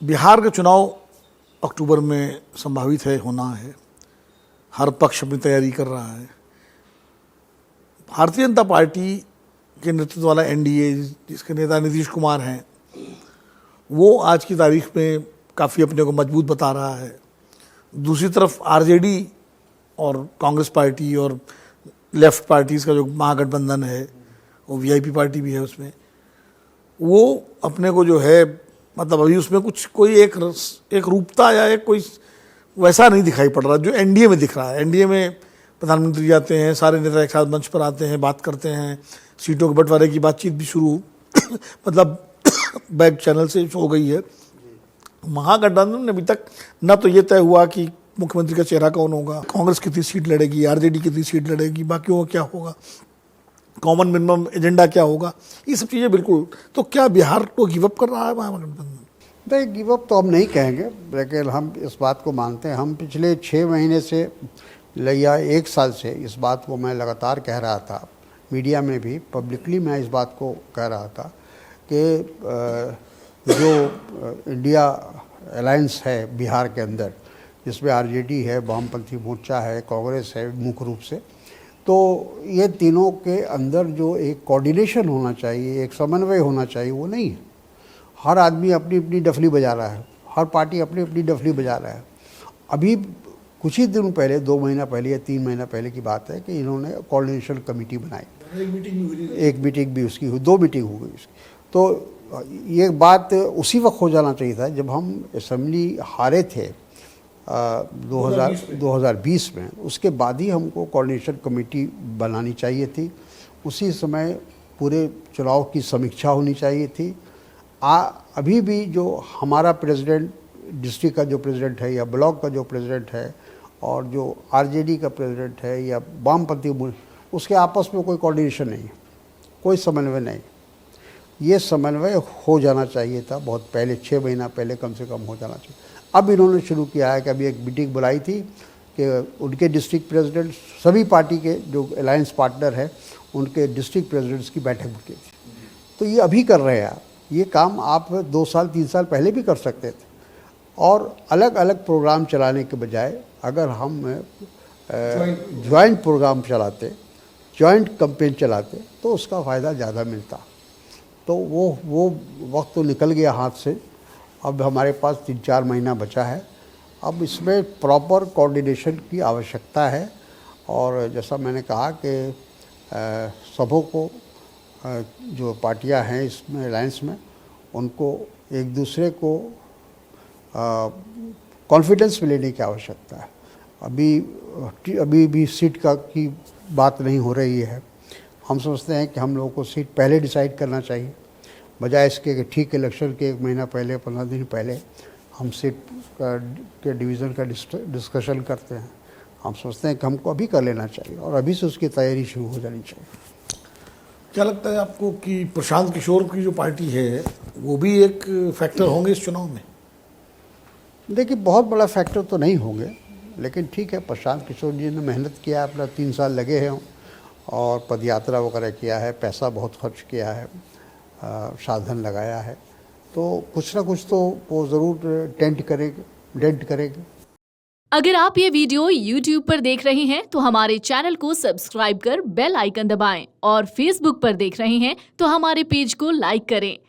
बिहार का चुनाव अक्टूबर में संभावित है, होना है। हर पक्ष अपनी तैयारी कर रहा है। भारतीय जनता पार्टी के नेतृत्व वाला एनडीए, जिसके नेता नीतीश कुमार हैं, वो आज की तारीख में काफ़ी अपने को मजबूत बता रहा है। दूसरी तरफ आरजेडी और कांग्रेस पार्टी और लेफ्ट पार्टीज़ का जो महागठबंधन है, वो वीआईपी पार्टी भी है उसमें, वो अपने को जो है मतलब अभी उसमें कुछ कोई एक रूपता या एक कोई वैसा नहीं दिखाई पड़ रहा जो एनडीए में दिख रहा है। एनडीए में प्रधानमंत्री जाते हैं, सारे नेता एक साथ मंच पर आते हैं, बात करते हैं, सीटों के बंटवारे की बातचीत भी शुरू मतलब बैक चैनल से हो गई है। महागठबंधन में अभी तक न तो ये तय हुआ कि मुख्यमंत्री का चेहरा कौन होगा, कांग्रेस कितनी सीट लड़ेगी, आरजेडी कितनी सीट लड़ेगी, बाकियों का क्या होगा, कॉमन मिनिमम एजेंडा क्या होगा, ये सब चीज़ें बिल्कुल। तो क्या बिहार को गिव अप कर रहा है महागठबंधन? नहीं, गिव अप तो हम नहीं कहेंगे, लेकिन हम इस बात को मानते हैं। हम पिछले 6 महीने से या 1 साल से इस बात को मैं लगातार कह रहा था, मीडिया में भी पब्लिकली मैं इस बात को कह रहा था कि जो इंडिया अलायंस है बिहार के अंदर, जिसमें आरजेडी है, वामपंथी मोर्चा है, कांग्रेस है मुख्य रूप से, तो ये तीनों के अंदर जो एक कोऑर्डिनेशन होना चाहिए, एक समन्वय होना चाहिए, वो नहीं है। हर आदमी अपनी अपनी डफली बजा रहा है, हर पार्टी अपनी अपनी डफली बजा रहा है। अभी कुछ ही दिन पहले, 2 महीना पहले या 3 महीना पहले की बात है कि इन्होंने कोऑर्डिनेशन कमेटी बनाई। एक मीटिंग भी उसकी हुई, 2 मीटिंग हो गई उसकी। तो ये बात उसी वक्त हो जाना चाहिए था जब हम असेंबली हारे थे 2020 में। उसके बाद ही हमको कोऑर्डिनेशन कमेटी बनानी चाहिए थी। उसी समय पूरे चुनाव की समीक्षा होनी चाहिए थी। अभी भी जो हमारा प्रेसिडेंट, डिस्ट्रिक्ट का जो प्रेसिडेंट है या ब्लॉक का जो प्रेसिडेंट है और जो आरजेडी का प्रेसिडेंट है या वामपंथी, उसके आपस में कोई कोऑर्डिनेशन नहीं है, कोई समन्वय नहीं। ये समन्वय हो जाना चाहिए था बहुत पहले, 6 महीना पहले कम से कम हो जाना चाहिए। अब इन्होंने शुरू किया है कि अभी एक मीटिंग बुलाई थी कि उनके डिस्ट्रिक्ट प्रेसिडेंट, सभी पार्टी के जो अलायंस पार्टनर है, उनके डिस्ट्रिक्ट प्रेसिडेंट्स की बैठक बुलाई थी। तो ये अभी कर रहे हैं। ये काम आप 2 साल 3 साल पहले भी कर सकते थे। और अलग अलग प्रोग्राम चलाने के बजाय अगर हम जॉइंट प्रोग्राम चलाते, जॉइंट कैंपेन चलाते, तो उसका फ़ायदा ज़्यादा मिलता। तो वो वक्त तो निकल गया हाथ से। अब हमारे पास 3-4 महीना बचा है। अब इसमें प्रॉपर कोऑर्डिनेशन की आवश्यकता है। और जैसा मैंने कहा कि सबों को, जो पार्टियां हैं इसमें अलायंस में, उनको एक दूसरे को कॉन्फिडेंस में लेने की आवश्यकता है। अभी भी सीट की बात नहीं हो रही है। हम समझते हैं कि हम लोगों को सीट पहले डिसाइड करना चाहिए, बजाय इसके कि ठीक इलेक्शन के 1 महीना पहले, 15 दिन पहले हम सीट के डिवीज़न का डिस्कशन करते हैं। हम सोचते हैं कि हमको अभी कर लेना चाहिए और अभी से उसकी तैयारी शुरू हो जानी चाहिए। क्या लगता है आपको कि प्रशांत किशोर की जो पार्टी है वो भी एक फैक्टर होंगे इस चुनाव में? देखिए, बहुत बड़ा फैक्टर तो नहीं होंगे, लेकिन ठीक है, प्रशांत किशोर जी ने मेहनत किया, अपना 3 साल लगे हैं और पदयात्रा वगैरह किया है, पैसा बहुत खर्च किया है, साधन लगाया है, तो कुछ ना कुछ तो वो ज़रूर डेंट करेंगे। अगर आप ये वीडियो YouTube पर देख रहे हैं तो हमारे चैनल को सब्सक्राइब कर बेल आइकन दबाएं और Facebook पर देख रहे हैं तो हमारे पेज को लाइक करें।